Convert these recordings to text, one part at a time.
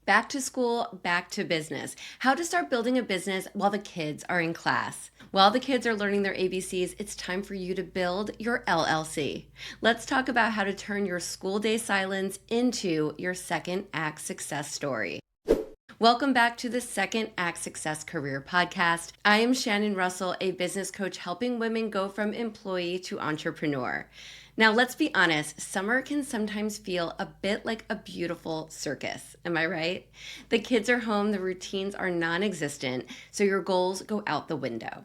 Back to school, back to business. How to start building a business while the kids are in class. While the kids are learning their ABCs, it's time for you to build your LLC. Let's talk about how to turn your school day silence into your second act success story. Welcome back to the Second Act Success Career Podcast. I am Shannon Russell, a business coach helping women go from employee to entrepreneur. Now, let's be honest, summer can sometimes feel a bit like a beautiful circus. Am I right? The kids are home, the routines are non-existent, so your goals go out the window.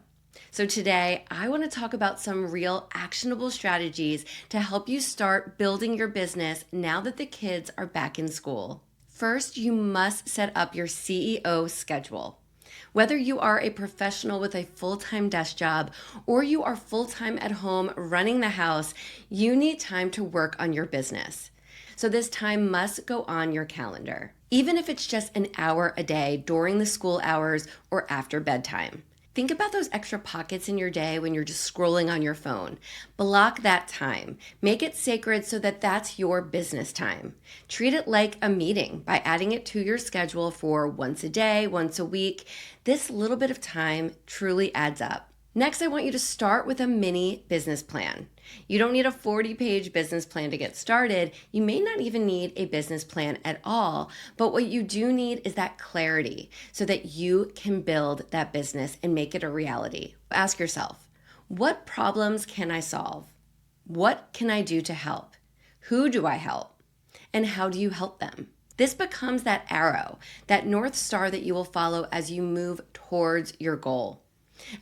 So today, I want to talk about some real actionable strategies to help you start building your business now that the kids are back in school. First, you must set up your CEO schedule. Whether you are a professional with a full-time desk job or you are full-time at home running the house, you need time to work on your business. So this time must go on your calendar, even if it's just an hour a day during the school hours or after bedtime. Think about those extra pockets in your day when you're just scrolling on your phone. Block that time. Make it sacred so that that's your business time. Treat it like a meeting by adding it to your schedule for once a day, once a week. This little bit of time truly adds up. Next, I want you to start with a mini business plan. You don't need a 40-page business plan to get started. You may not even need a business plan at all, but what you do need is that clarity so that you can build that business and make it a reality. Ask yourself, what problems can I solve? What can I do to help? Who do I help? And how do you help them? This becomes that arrow, that North Star that you will follow as you move towards your goal.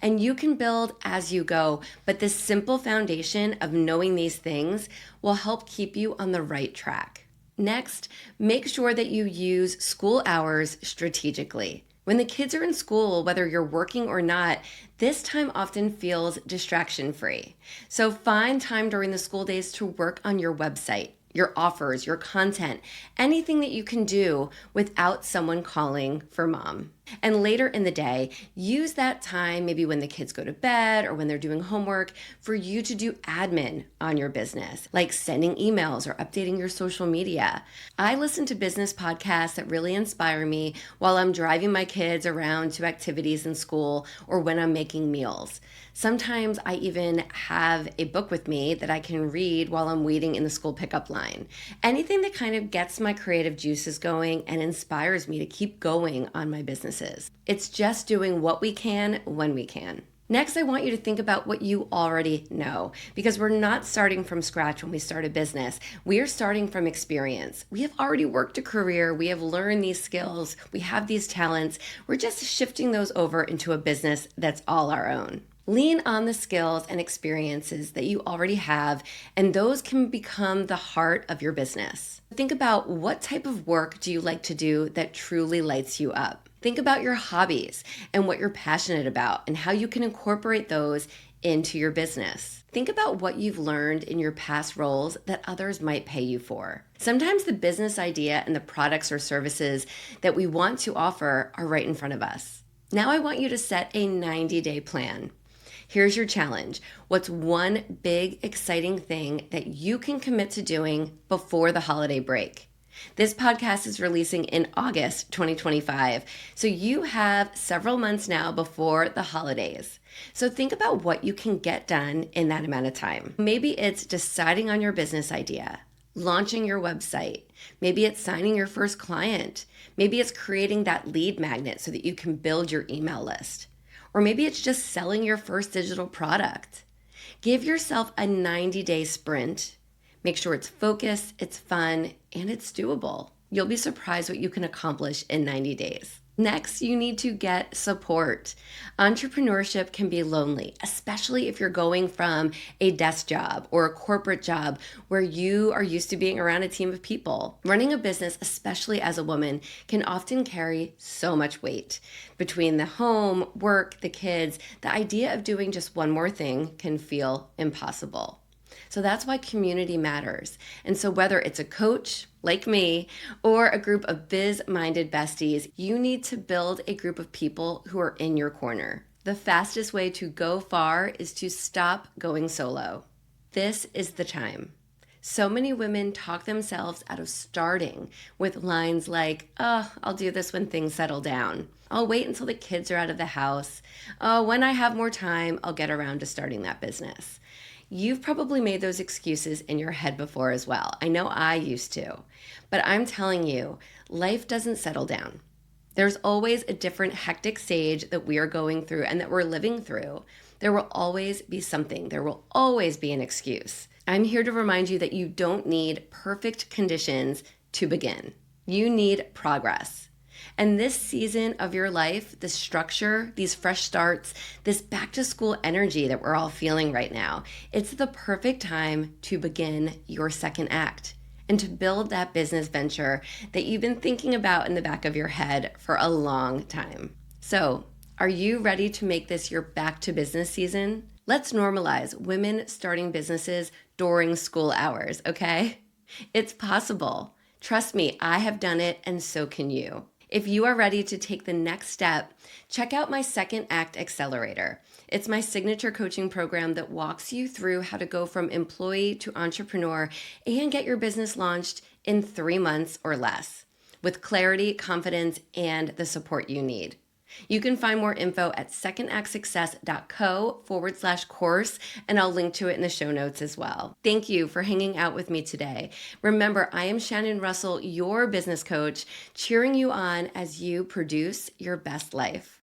And you can build as you go, but this simple foundation of knowing these things will help keep you on the right track. Next, make sure that you use school hours strategically. When the kids are in school, whether you're working or not, this time often feels distraction-free. So find time during the school days to work on your website, your offers, your content, anything that you can do without someone calling for mom. And later in the day, use that time, maybe when the kids go to bed or when they're doing homework, for you to do admin on your business, like sending emails or updating your social media. I listen to business podcasts that really inspire me while I'm driving my kids around to activities in school or when I'm making meals. Sometimes I even have a book with me that I can read while I'm waiting in the school pickup line. Anything that kind of gets my creative juices going and inspires me to keep going on my businesses. It's just doing what we can when we can. Next, I want you to think about what you already know, because we're not starting from scratch when we start a business. We are starting from experience. We have already worked a career. We have learned these skills. We have these talents. We're just shifting those over into a business that's all our own. Lean on the skills and experiences that you already have, and those can become the heart of your business. Think about what type of work do you like to do that truly lights you up. Think about your hobbies and what you're passionate about and how you can incorporate those into your business. Think about what you've learned in your past roles that others might pay you for. Sometimes the business idea and the products or services that we want to offer are right in front of us. Now I want you to set a 90-day plan. Here's your challenge. What's one big, exciting thing that you can commit to doing before the holiday break? This podcast is releasing in August 2025, so you have several months now before the holidays. So think about what you can get done in that amount of time. Maybe it's deciding on your business idea, launching your website. Maybe it's signing your first client. Maybe it's creating that lead magnet so that you can build your email list. Or maybe it's just selling your first digital product. Give yourself a 90-day sprint. Make sure it's focused, it's fun, and it's doable. You'll be surprised what you can accomplish in 90 days. Next, you need to get support. Entrepreneurship can be lonely, especially if you're going from a desk job or a corporate job where you are used to being around a team of people. Running a business, especially as a woman, can often carry so much weight. Between the home, work, the kids, the idea of doing just one more thing can feel impossible. So that's why community matters. And so whether it's a coach like me or a group of biz-minded besties, you need to build a group of people who are in your corner. The fastest way to go far is to stop going solo. This is the time. So many women talk themselves out of starting with lines like, oh, I'll do this when things settle down. I'll wait until the kids are out of the house. Oh, when I have more time, I'll get around to starting that business. You've probably made those excuses in your head before as well. I know I used to. But I'm telling you, life doesn't settle down. There's always a different hectic stage that we are going through and that we're living through. There will always be something, there will always be an excuse. I'm here to remind you that you don't need perfect conditions to begin. You need progress. And this season of your life, this structure, these fresh starts, this back to school energy that we're all feeling right now, it's the perfect time to begin your second act and to build that business venture that you've been thinking about in the back of your head for a long time. So, are you ready to make this your back to business season? Let's normalize women starting businesses during school hours, okay? It's possible. Trust me, I have done it and so can you. If you are ready to take the next step, check out my Second Act Accelerator. It's my signature coaching program that walks you through how to go from employee to entrepreneur and get your business launched in 3 months or less with clarity, confidence, and the support you need. You can find more info at secondactsuccess.co/course, and I'll link to it in the show notes as well. Thank you for hanging out with me today. Remember, I am Shannon Russell, your business coach, cheering you on as you produce your best life.